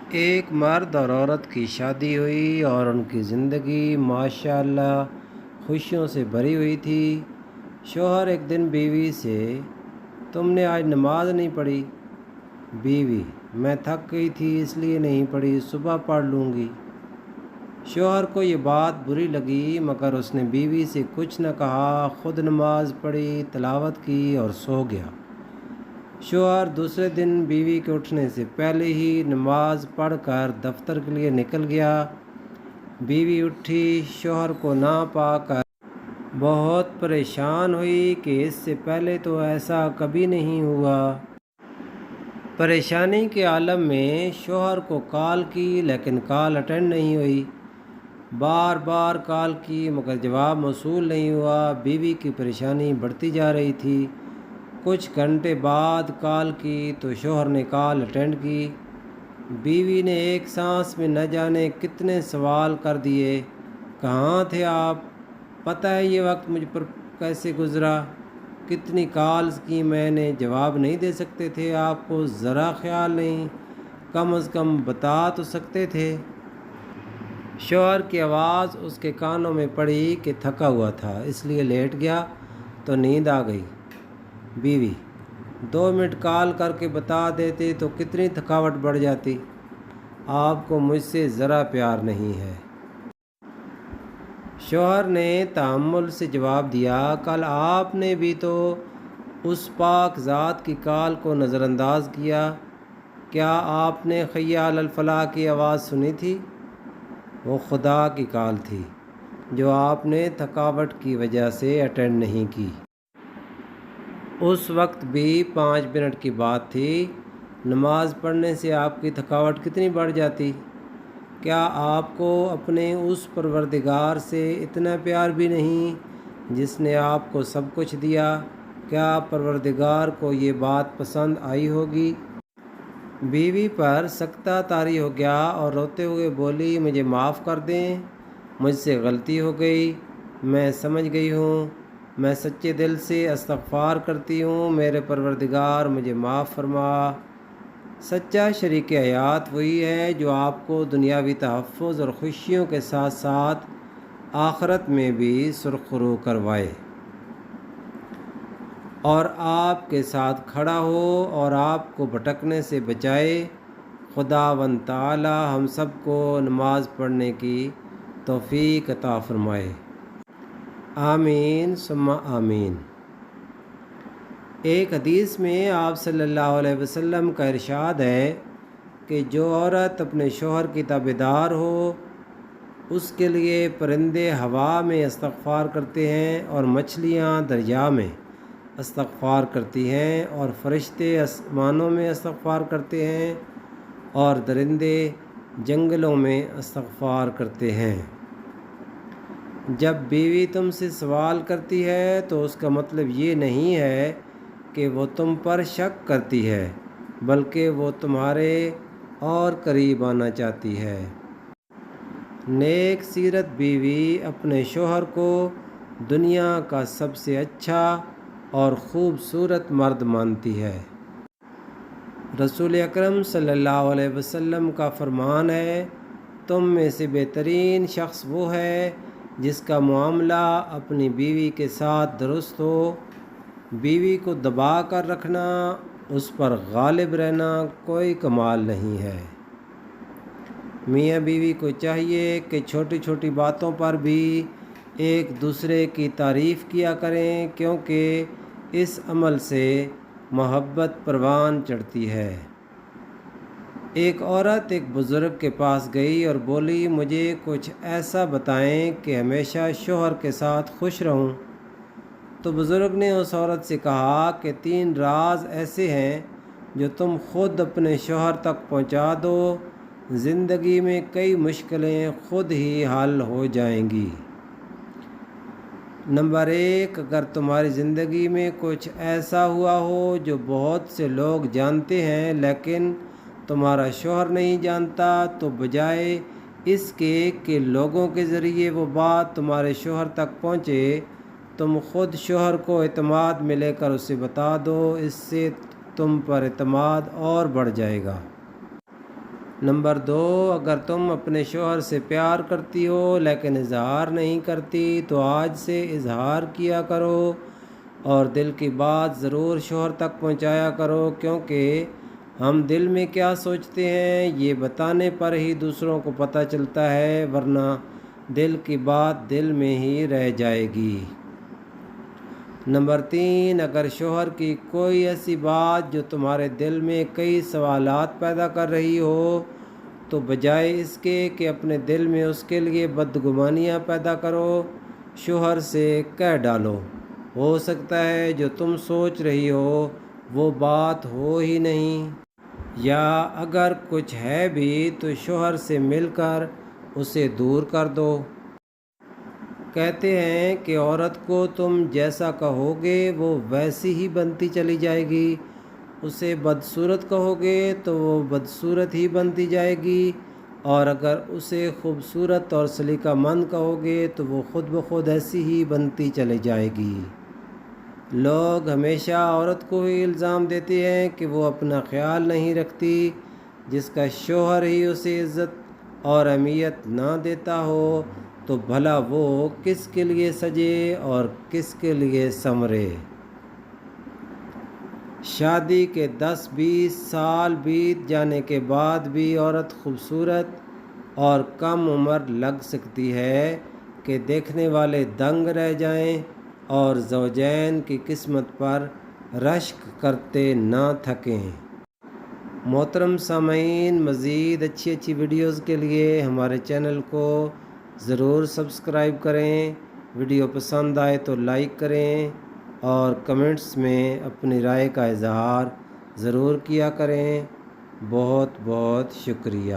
ایک مرد اور عورت کی شادی ہوئی اور ان کی زندگی ماشاءاللہ خوشیوں سے بھری ہوئی تھی۔ شوہر ایک دن بیوی سے، تم نے آج نماز نہیں پڑھی؟ بیوی، میں تھک گئی تھی اس لیے نہیں پڑھی، صبح پڑھ لوں گی۔ شوہر کو یہ بات بری لگی مگر اس نے بیوی سے کچھ نہ کہا، خود نماز پڑھی، تلاوت کی اور سو گیا۔ شوہر دوسرے دن بیوی کے اٹھنے سے پہلے ہی نماز پڑھ کر دفتر کے لیے نکل گیا۔ بیوی اٹھی، شوہر کو نہ پا کر بہت پریشان ہوئی کہ اس سے پہلے تو ایسا کبھی نہیں ہوا۔ پریشانی کے عالم میں شوہر کو کال کی لیکن کال اٹینڈ نہیں ہوئی۔ بار بار کال کی مگر جواب موصول نہیں ہوا۔ بیوی کی پریشانی بڑھتی جا رہی تھی۔ کچھ گھنٹے بعد کال کی تو شوہر نے کال اٹینڈ کی۔ بیوی نے ایک سانس میں نہ جانے کتنے سوال کر دیے۔ کہاں تھے آپ؟ پتہ ہے یہ وقت مجھ پر کیسے گزرا؟ کتنی کالز کی میں نے، جواب نہیں دے سکتے تھے؟ آپ کو ذرا خیال نہیں؟ کم از کم بتا تو سکتے تھے۔ شوہر کی آواز اس کے کانوں میں پڑی کہ تھکا ہوا تھا اس لیے لیٹ گیا تو نیند آ گئی۔ بیوی، 2 منٹ کال کر کے بتا دیتے تو کتنی تھکاوٹ بڑھ جاتی۔ آپ کو مجھ سے ذرا پیار نہیں ہے۔ شوہر نے تحمل سے جواب دیا، کل آپ نے بھی تو اس پاک ذات کی کال کو نظر انداز کیا۔ کیا آپ نے حی علی الفلاح کی آواز سنی تھی؟ وہ خدا کی کال تھی جو آپ نے تھکاوٹ کی وجہ سے اٹینڈ نہیں کی۔ اس وقت بھی 5 منٹ کی بات تھی۔ نماز پڑھنے سے آپ کی تھکاوٹ کتنی بڑھ جاتی۔ کیا آپ کو اپنے اس پروردگار سے اتنا پیار بھی نہیں جس نے آپ کو سب کچھ دیا؟ کیا پروردگار کو یہ بات پسند آئی ہوگی؟ بیوی پر سکتہ طاری ہو گیا اور روتے ہوئے بولی، مجھے معاف کر دیں، مجھ سے غلطی ہو گئی، میں سمجھ گئی ہوں، میں سچے دل سے استغفار کرتی ہوں، میرے پروردگار مجھے معاف فرما۔ سچا شریک حیات وہی ہے جو آپ کو دنیاوی تحفظ اور خوشیوں کے ساتھ ساتھ آخرت میں بھی سرخرو کروائے اور آپ کے ساتھ کھڑا ہو اور آپ کو بھٹکنے سے بچائے۔ خداوند تعالی ہم سب کو نماز پڑھنے کی توفیق عطا فرمائے۔ آمین ثم آمین۔ ایک حدیث میں آپ صلی اللہ علیہ وسلم کا ارشاد ہے کہ جو عورت اپنے شوہر کی تابعدار ہو اس کے لیے پرندے ہوا میں استغفار کرتے ہیں اور مچھلیاں دریا میں استغفار کرتی ہیں اور فرشتے آسمانوں میں استغفار کرتے ہیں اور درندے جنگلوں میں استغفار کرتے ہیں۔ جب بیوی تم سے سوال کرتی ہے تو اس کا مطلب یہ نہیں ہے کہ وہ تم پر شک کرتی ہے بلکہ وہ تمہارے اور قریب آنا چاہتی ہے۔ نیک سیرت بیوی اپنے شوہر کو دنیا کا سب سے اچھا اور خوبصورت مرد مانتی ہے۔ رسول اکرم صلی اللہ علیہ وسلم کا فرمان ہے، تم میں سے بہترین شخص وہ ہے جس کا معاملہ اپنی بیوی کے ساتھ درست ہو۔ بیوی کو دبا کر رکھنا، اس پر غالب رہنا کوئی کمال نہیں ہے۔ میاں بیوی کو چاہیے کہ چھوٹی چھوٹی باتوں پر بھی ایک دوسرے کی تعریف کیا کریں کیونکہ اس عمل سے محبت پروان چڑھتی ہے۔ ایک عورت ایک بزرگ کے پاس گئی اور بولی، مجھے کچھ ایسا بتائیں کہ ہمیشہ شوہر کے ساتھ خوش رہوں۔ تو بزرگ نے اس عورت سے کہا کہ 3 راز ایسے ہیں جو تم خود اپنے شوہر تک پہنچا دو، زندگی میں کئی مشکلیں خود ہی حل ہو جائیں گی۔ نمبر 1، اگر تمہاری زندگی میں کچھ ایسا ہوا ہو جو بہت سے لوگ جانتے ہیں لیکن تمہارا شوہر نہیں جانتا تو بجائے اس کے کہ لوگوں کے ذریعے وہ بات تمہارے شوہر تک پہنچے، تم خود شوہر کو اعتماد میں لے کر اسے بتا دو، اس سے تم پر اعتماد اور بڑھ جائے گا۔ نمبر 2، اگر تم اپنے شوہر سے پیار کرتی ہو لیکن اظہار نہیں کرتی تو آج سے اظہار کیا کرو اور دل کی بات ضرور شوہر تک پہنچایا کرو، کیونکہ ہم دل میں کیا سوچتے ہیں یہ بتانے پر ہی دوسروں کو پتہ چلتا ہے، ورنہ دل کی بات دل میں ہی رہ جائے گی۔ نمبر 3، اگر شوہر کی کوئی ایسی بات جو تمہارے دل میں کئی سوالات پیدا کر رہی ہو تو بجائے اس کے کہ اپنے دل میں اس کے لیے بدگمانیاں پیدا کرو، شوہر سے کہہ ڈالو، ہو سکتا ہے جو تم سوچ رہی ہو وہ بات ہو ہی نہیں، یا اگر کچھ ہے بھی تو شوہر سے مل کر اسے دور کر دو۔ کہتے ہیں کہ عورت کو تم جیسا کہو گے وہ ویسی ہی بنتی چلی جائے گی، اسے بدصورت کہو گے تو وہ بدصورت ہی بنتی جائے گی، اور اگر اسے خوبصورت اور سلیقہ مند کہو گے تو وہ خود بخود ایسی ہی بنتی چلی جائے گی۔ لوگ ہمیشہ عورت کو ہی الزام دیتے ہیں کہ وہ اپنا خیال نہیں رکھتی، جس کا شوہر ہی اسے عزت اور اہمیت نہ دیتا ہو تو بھلا وہ کس کے لیے سجے اور کس کے لیے سنورے۔ شادی کے 10-20 سال بیت جانے کے بعد بھی عورت خوبصورت اور کم عمر لگ سکتی ہے کہ دیکھنے والے دنگ رہ جائیں اور زوجین کی قسمت پر رشک کرتے نہ تھکیں۔ محترم سامعین، مزید اچھی ویڈیوز کے لیے ہمارے چینل کو ضرور سبسکرائب کریں، ویڈیو پسند آئے تو لائک کریں اور کمنٹس میں اپنی رائے کا اظہار ضرور کیا کریں۔ بہت بہت شکریہ۔